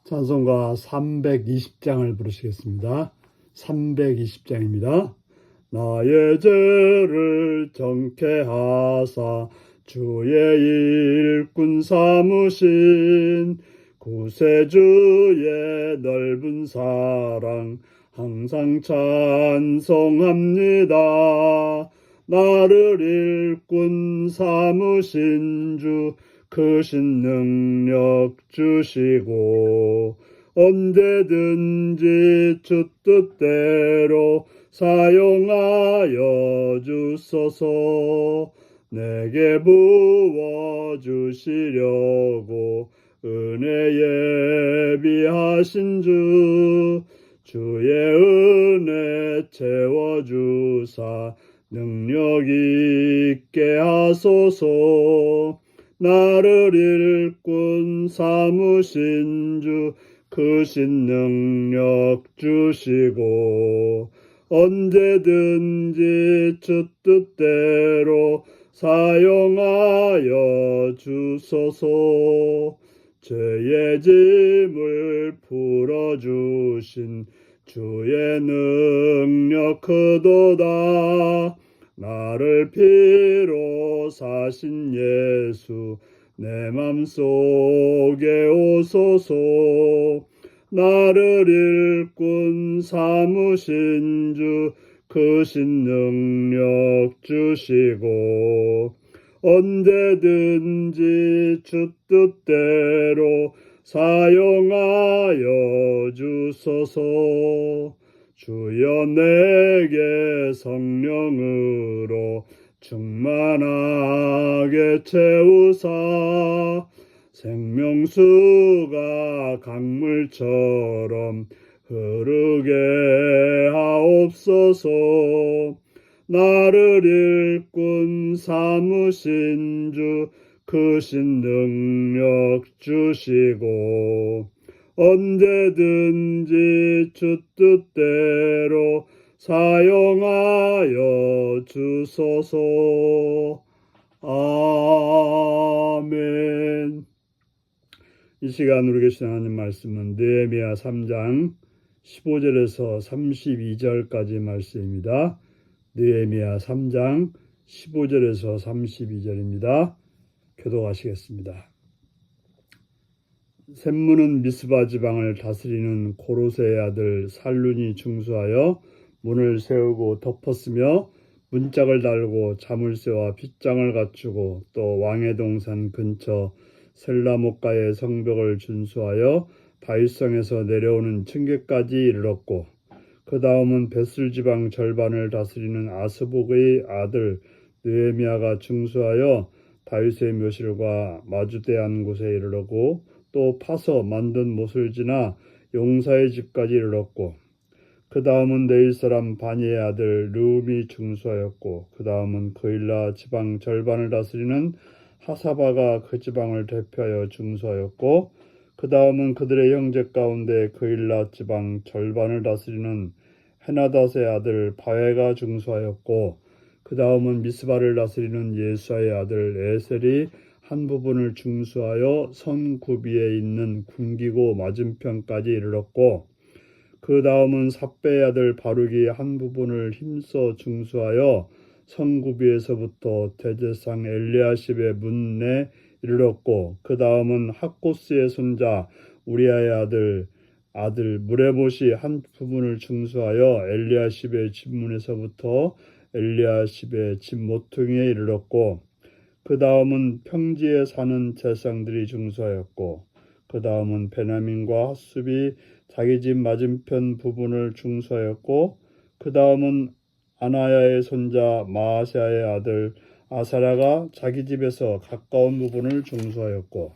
찬송가 320장을 부르시겠습니다. 320장입니다. 나의 죄를 정케 하사 주의 일꾼 삼으신 구세주의 넓은 사랑 항상 찬송합니다. 나를 일꾼 삼으신 주 크신 능력 주시고 언제든지 주 뜻대로 사용하여 주소서. 내게 부어주시려고 은혜 예비하신 주의 은혜 채워주사 능력 있게 하소서. 나를 일꾼 삼으신 주 크신 능력 주시고 언제든지 주 뜻대로 사용하여 주소서. 죄의 짐을 풀어주신 주의 능력 크도다. 나를 피로 사신 예수 내 맘속에 오소서. 나를 일꾼 삼으신 주 크신 능력 주시고 언제든지 주 뜻대로 사용하여 주소서. 주여 내게 성령으로 충만하게 채우사 생명수가 강물처럼 흐르게 하옵소서. 나를 일꾼 삼으신 주 크신 능력 주시고 언제든지 주 뜻대로 사용하여 주소서. 아멘. 이 시간 우리 계신 하나님 말씀은 느헤미야 3장 15절에서 32절까지 말씀입니다. 느헤미야 3장 15절에서 32절입니다. 교독하시겠습니다. 샘문은 미스바 지방을 다스리는 고로세의 아들 살룬이 중수하여 문을 세우고 덮었으며 문짝을 달고 자물쇠와 빗장을 갖추고 또 왕의 동산 근처 셀라목가의 성벽을 준수하여 다윗성에서 내려오는 층계까지 이르렀고 그 다음은 벳을 지방 절반을 다스리는 아스복의 아들 느헤미야가 중수하여 다윗의 묘실과 마주대한 곳에 이르렀고 또 파서 만든 못을 지나 용사의 집까지 이르렀고 그 다음은 네일 사람 바니의 아들 르움이 중수하였고 그 다음은 그일라 지방 절반을 다스리는 하사바가 그 지방을 대표하여 중수하였고 그 다음은 그들의 형제 가운데 그일라 지방 절반을 다스리는 헤나닷의 아들 바웨가 중수하였고 그 다음은 미스바를 다스리는 예수아의 아들 에셀이 한 부분을 중수하여 성구비에 있는 궁기고 맞은편까지 이르렀고 그 다음은 삽배의 아들 바룩이 한 부분을 힘써 중수하여 성구비에서부터 대제상 엘리야십의 문에 이르렀고 그 다음은 학고스의 손자 우리아의 아들 무레못이 한 부분을 중수하여 엘리야십의 집문에서부터 엘리야십의 집 모퉁이에 이르렀고 그 다음은 평지에 사는 제사장들이 중수하였고 그 다음은 베냐민과 핫숲이 자기 집 맞은편 부분을 중수하였고 그 다음은 아나야의 손자 마아세아의 아들 아사랴가 자기 집에서 가까운 부분을 중수하였고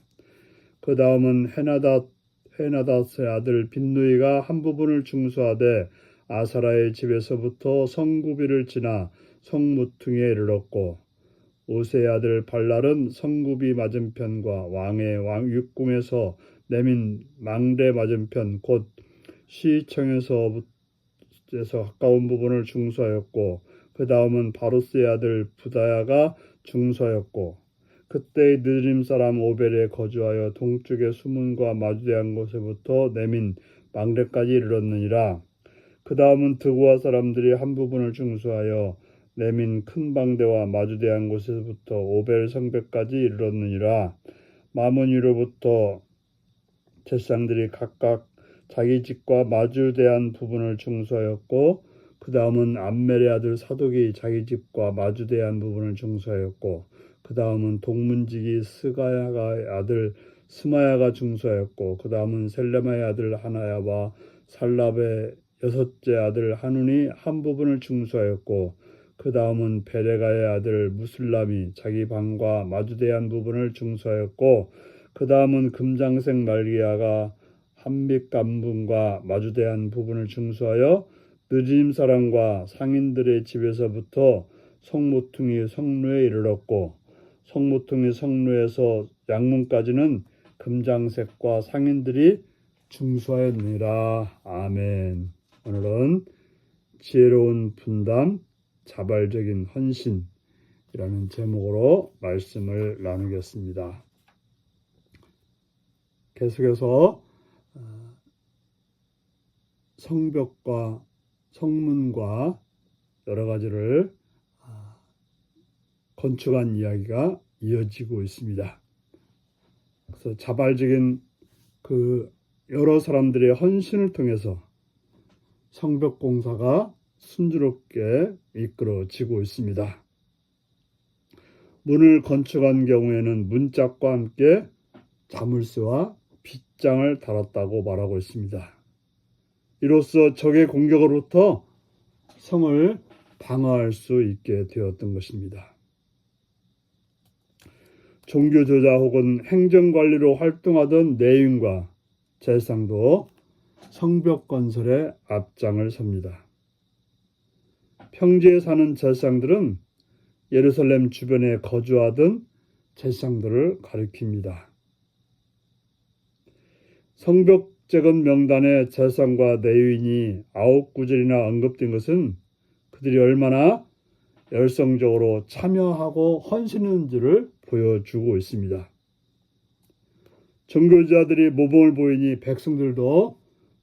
그 다음은 헤나닷의 아들 빈누이가 한 부분을 중수하되 아사랴의 집에서부터 성구비를 지나 성무퉁이에 이르렀고 오세의 아들 발랄은 성구비 맞은편과 왕의 육궁에서 내민 망대 맞은편 곧 시청에서 가까운 부분을 중수하였고 그 다음은 바로스의 아들 부다야가 중수하였고 그때 느림 사람 오벨에 거주하여 동쪽의 수문과 마주대한 곳에부터 내민 망대까지 이르렀느니라. 그 다음은 드고아 사람들이 한 부분을 중수하여 내민 큰 방대와 마주대한 곳에서부터 오벨 성벽까지 이르렀느니라. 마므니로부터 제사장들이 각각 자기 집과 마주대한 부분을 중수하였고, 그 다음은 암멜의 아들 사독이 자기 집과 마주대한 부분을 중수하였고, 그 다음은 동문지기 스가야의 아들 스마야가 중수하였고, 그 다음은 셀레마의 아들 하나야와 살랍의 여섯째 아들 하눈이 한 부분을 중수하였고, 그 다음은 베레가의 아들 무슬람이 자기 방과 마주대한 부분을 중수하였고, 그 다음은 금장색 말기야가 한빛 간분과 마주대한 부분을 중수하여 느림 사람과 상인들의 집에서부터 성모퉁이 성루에 이르렀고, 성모퉁이 성루에서 양문까지는 금장색과 상인들이 중수하였느니라. 아멘. 오늘은 지혜로운 분담, 자발적인 헌신이라는 제목으로 말씀을 나누겠습니다. 계속해서 성벽과 성문과 여러 가지를 건축한 이야기가 이어지고 있습니다. 그래서 자발적인 그 여러 사람들의 헌신을 통해서 성벽 공사가 순조롭게 이끌어지고 있습니다. 문을 건축한 경우에는 문짝과 함께 자물쇠와 빗장을 달았다고 말하고 있습니다. 이로써 적의 공격으로부터 성을 방어할 수 있게 되었던 것입니다. 종교조자 혹은 행정관리로 활동하던 레위인과 제사장도 성벽 건설에 앞장을 섭니다. 평지에 사는 제사장들은 예루살렘 주변에 거주하던 제사장들을 가리킵니다. 성벽 재건 명단에 제사장과 레위인이 9구절이나 언급된 것은 그들이 얼마나 열성적으로 참여하고 헌신했는지를 보여주고 있습니다. 종교자들이 모범을 보이니 백성들도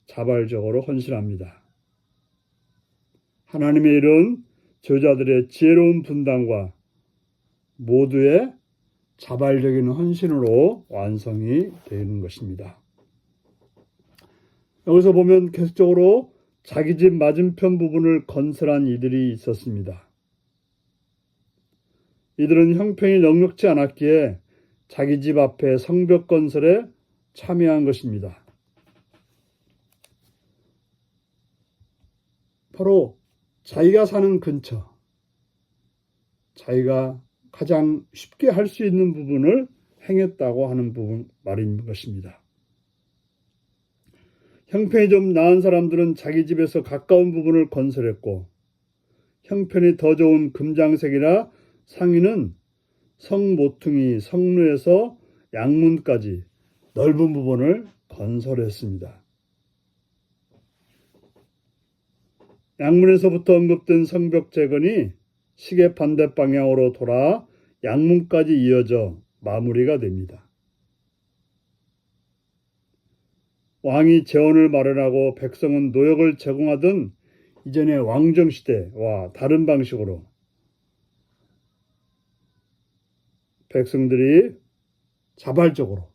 자발적으로 헌신합니다. 하나님의 일은 저자들의 지혜로운 분담과 모두의 자발적인 헌신으로 완성이 되는 것입니다. 여기서 보면 계속적으로 자기 집 맞은편 부분을 건설한 이들이 있었습니다. 이들은 형편이 넉넉지 않았기에 자기 집 앞에 성벽 건설에 참여한 것입니다. 바로 자기가 사는 근처, 자기가 가장 쉽게 할 수 있는 부분을 행했다고 하는 부분 말인 것입니다. 형편이 좀 나은 사람들은 자기 집에서 가까운 부분을 건설했고, 형편이 더 좋은 금장색이나 상인은 성모퉁이 성루에서 양문까지 넓은 부분을 건설했습니다. 양문에서부터 언급된 성벽 재건이 시계 반대 방향으로 돌아 양문까지 이어져 마무리가 됩니다. 왕이 재원을 마련하고 백성은 노역을 제공하던 이전의 왕정시대와 다른 방식으로 백성들이 자발적으로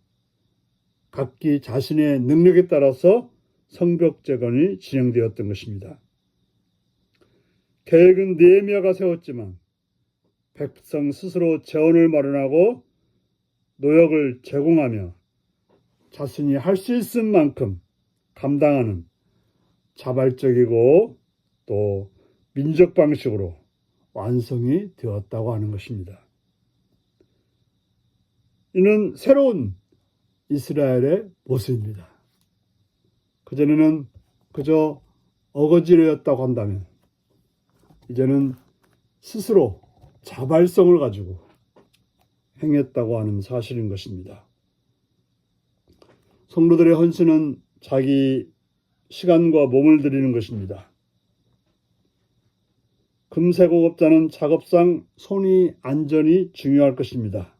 각기 자신의 능력에 따라서 성벽 재건이 진행되었던 것입니다. 계획은 느헤미야가 세웠지만 백성 스스로 재원을 마련하고 노역을 제공하며 자신이 할 수 있을 만큼 감당하는 자발적이고 또 민족 방식으로 완성이 되었다고 하는 것입니다. 이는 새로운 이스라엘의 모습입니다. 그전에는 그저 어거지로였다고 한다면 이제는 스스로 자발성을 가지고 행했다고 하는 사실인 것입니다. 성도들의 헌신은 자기 시간과 몸을 들이는 것입니다. 금세공업자는 작업상 손이 안전이 중요할 것입니다.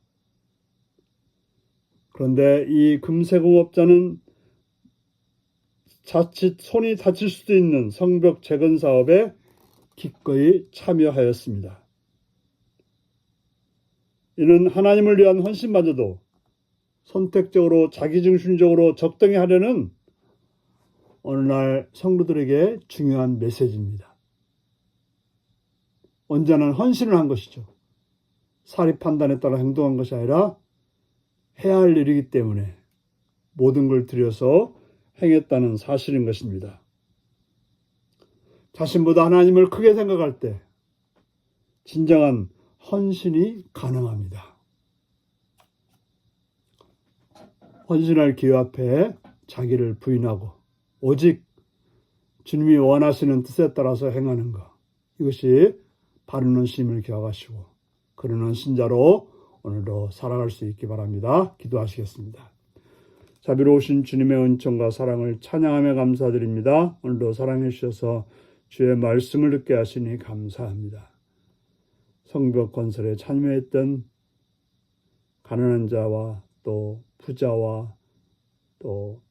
그런데 이 금세공업자는 자칫 손이 다칠 수도 있는 성벽 재건 사업에 기꺼이 참여하였습니다. 이는 하나님을 위한 헌신마저도 선택적으로 자기중심적으로 적당히 하려는 어느 날 성도들에게 중요한 메시지입니다. 언제나 헌신을 한 것이죠. 사리 판단에 따라 행동한 것이 아니라 해야 할 일이기 때문에 모든 걸 들여서 행했다는 사실인 것입니다. 자신보다 하나님을 크게 생각할 때 진정한 헌신이 가능합니다. 헌신할 기회 앞에 자기를 부인하고 오직 주님이 원하시는 뜻에 따라서 행하는 것, 이것이 바른 헌신임을 기억하시고 그런 헌신자로 오늘도 살아갈 수 있기 바랍니다. 기도하시겠습니다. 자비로우신 주님의 은총과 사랑을 찬양하며 감사드립니다. 오늘도 사랑해 주셔서 주의 말씀을 듣게 하시니 감사합니다. 성벽 건설에 참여했던 가난한 자와 또 부자와 또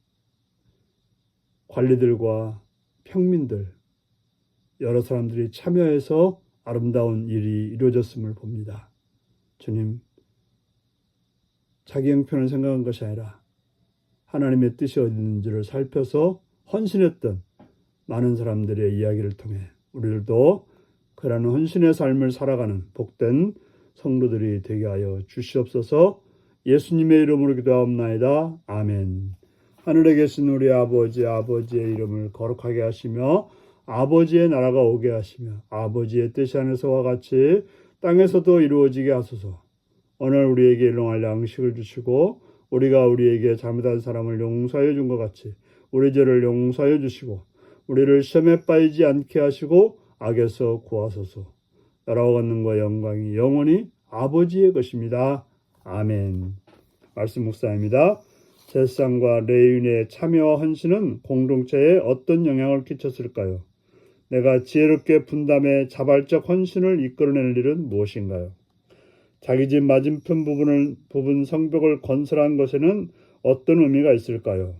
관리들과 평민들, 여러 사람들이 참여해서 아름다운 일이 이루어졌음을 봅니다. 주님, 자기 형편을 생각한 것이 아니라 하나님의 뜻이 어디 있는지를 살펴서 헌신했던 많은 사람들의 이야기를 통해 우리들도 그러한 헌신의 삶을 살아가는 복된 성도들이 되게 하여 주시옵소서. 예수님의 이름으로 기도하옵나이다. 아멘. 하늘에 계신 우리 아버지의 이름을 거룩하게 하시며 아버지의 나라가 오게 하시며 아버지의 뜻이 하늘에서와 같이 땅에서도 이루어지게 하소서. 오늘 우리에게 일용할 양식을 주시고 우리가 우리에게 잘못한 사람을 용서하여 준 것 같이 우리 죄를 용서하여 주시고 우리를 시험에 빠지지 않게 하시고 악에서 구하소서. 나라와 권능과 영광이 영원히 아버지의 것입니다. 아멘. 말씀 묵상입니다. 제사장과 레위인의 참여와 헌신은 공동체에 어떤 영향을 끼쳤을까요? 내가 지혜롭게 분담해 자발적 헌신을 이끌어낼 일은 무엇인가요? 자기 집 맞은편 부분 성벽을 건설한 것에는 어떤 의미가 있을까요?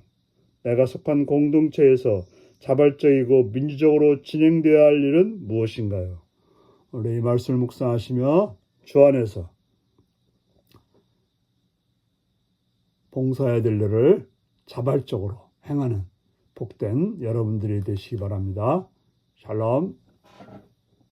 내가 속한 공동체에서 자발적이고 민주적으로 진행되어야 할 일은 무엇인가요? 오늘 이 말씀을 묵상하시며 주 안에서 봉사해야 될 일을 자발적으로 행하는 복된 여러분들이 되시기 바랍니다. 샬롬.